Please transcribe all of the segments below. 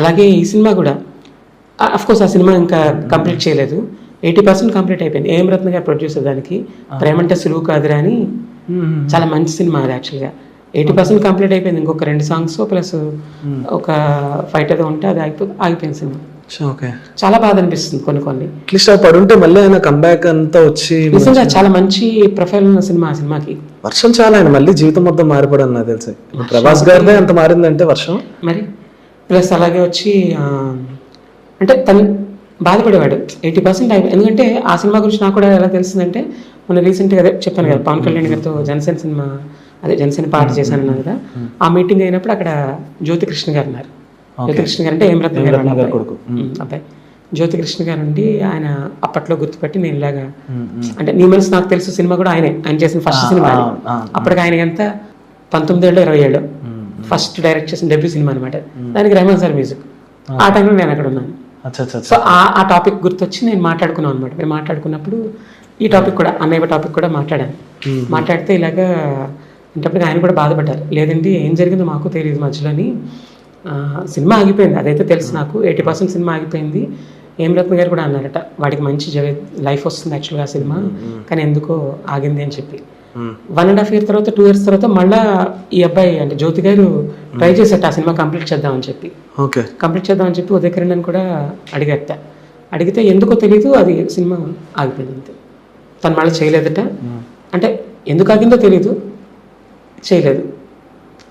అలాగే ఈ సినిమా కూడా కోర్స్ ఆ సినిమా ఇంకా కంప్లీట్ చేయలేదు. 80% కంప్లీట్ అయిపోయింది. ఏఎం రత్న గారు ప్రొడ్యూసర్ దానికి. ప్రేమంటే సులువు కాదురా అని చాలా మంచి సినిమా అది యాక్చువల్గా. 80% కంప్లీట్ అయిపోయింది. ఇంకొక 2 సాంగ్స్ ప్లస్ ఒక ఫైట్ ఏదో ఉంటే అది ఆగిపోయింది సినిమా. ఓకే, చాలా బాధ అనిపిస్తుంది కొన్ని. అట్లీస్ట్ అవి పడుంటే మళ్ళీ ఆయన కంబ్యాక్ అంతా వచ్చి నిజంగా చాలా మంచి ప్రొఫైల్ ఉన్న సినిమా ఆ సినిమాకి. వర్షం చాలా ఆయన మళ్ళీ జీవితం మొత్తం మారిపోవడం నాకు తెలిసి. ప్రభాస్ గారిదే అంత మారిందంటే వర్షం మరి. ప్లస్ అలాగే వచ్చి అంటే తను బాధపడేవాడు 80% ఎందుకంటే ఆ సినిమా గురించి నాకు కూడా ఎలా తెలిసిందంటే మొన్న రీసెంట్గా అదే చెప్పాను కదా, పవన్ కళ్యాణ్ గారితో జనసేన సినిమా అదే జనసేన పార్టీ చేశాను అన్నాను కదా. ఆ మీటింగ్ అయినప్పుడు అక్కడ జ్యోతికృష్ణ గారు ఉన్నారు. జ్యోతికృష్ణ గారు అంటే ఏం రత్న గారు కొడుకు అబ్బాయి. జ్యోతికృష్ణ గారు ఉండి ఆయన అప్పట్లో గుర్తుపట్టి నేను ఇలాగా అంటే నీ మనసు నాకు తెలుసు సినిమా కూడా ఆయన చేసిన ఫస్ట్ సినిమా. అప్పటికి ఆయన ఎంత 19 ఏళ్ళు 20 ఏళ్ళు ఫస్ట్ డైరెక్ట్ చేసిన డెబ్యూ సినిమా అనమాట. దానికి రెహమాన్ సార్ మ్యూజిక్. ఆ టైంలో నేను అక్కడ ఉన్నాను. సో ఆ టాపిక్ గుర్తొచ్చి నేను మాట్లాడుకున్నాను అనమాట. మేము మాట్లాడుకున్నప్పుడు ఈ టాపిక్ కూడా అన్నయ్య టాపిక్ కూడా మాట్లాడాను. మాట్లాడితే ఇలాగా ఇంటప్పటికి ఆయన కూడా బాధపడ్డారు. లేదండి ఏం జరిగిందో మాకు తెలియదు మధ్యలోని సినిమా ఆగిపోయింది, అదైతే తెలుసు నాకు. 80% సినిమా ఆగిపోయింది. ఏం రత్న గారు కూడా అన్నారట వాడికి మంచి లైఫ్ వస్తుంది యాక్చువల్గా ఆ సినిమా, కానీ ఎందుకో ఆగింది అని చెప్పి. 1.5 year తర్వాత 2 years తర్వాత మళ్ళీ ఈ అబ్బాయి అంటే జ్యోతి గారు ట్రై చేసేట ఆ సినిమా కంప్లీట్ చేద్దామని చెప్పి. కంప్లీట్ చేద్దామని చెప్పి ఉదయకిరణ్ అని కూడా అడిగితే ఎందుకో తెలీదు అది సినిమా ఆగిపోయింది అంతే. తను మళ్ళీ చేయలేదట. అంటే ఎందుకు ఆగిందో తెలీదు, చేయలేదు.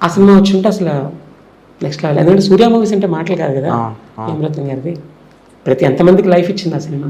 ఆ సినిమా వచ్చి ఉంటే అసలు నెక్స్ట్ లెవెల్. ఎందుకంటే సూర్య మూవీస్ అంటే మాటలు కాదు కదా ఏం రత్న గారిది. ఎంతమందికి లైఫ్ ఇచ్చింది ఆ సినిమా.